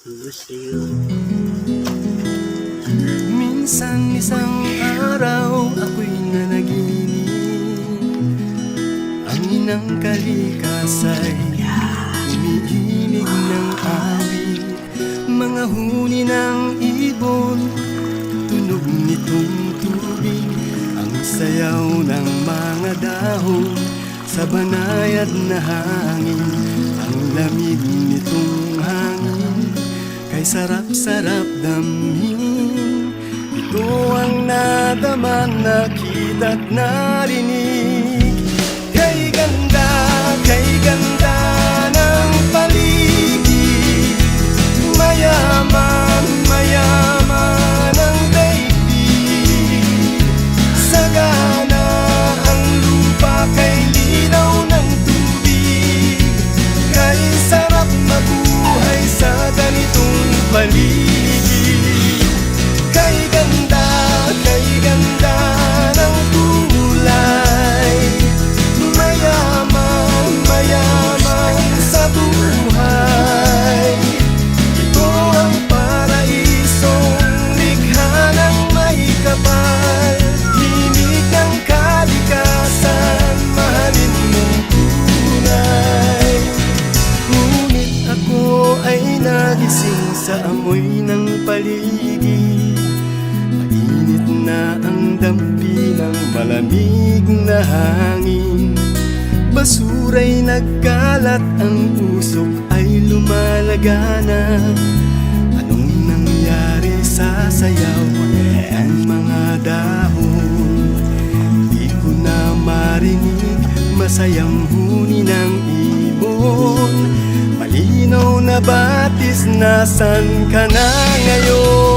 sa'yo. Minsan isang araw ako'y nanaginip, ang inang kalikasay umiinig ng awit, mga huni ng ibon, tunog nitong tubig, ang sayaw ng mga dahon sa banayad na hangin, ang lamig nitong hangin kay sarap-sarap damhin. Ito ang nadama, nakita't narinig. Kay ganda ng paligid, mayaman ang daigdig, sagana ang lupa kay linaw ng tubig, kay sarap mabuhay sa ganitong paligid. Kay ganda ng kulay, mayaman sa buhay. Ito ang paraisong likha ng may kapal, himig ng kalikasan, mahalin mong tunay. Ngunit ako ay nagising sa amoy ng paligid, mainit na ang dampi ng malamig na hangin. Basura'y nagkalat, ang usok ay lumalagana. Anong nangyari sa sayaw ng mga dahon? Di ko na marinig masayang huni ng ibon. Malinaw na batis, nasan ka na ngayon?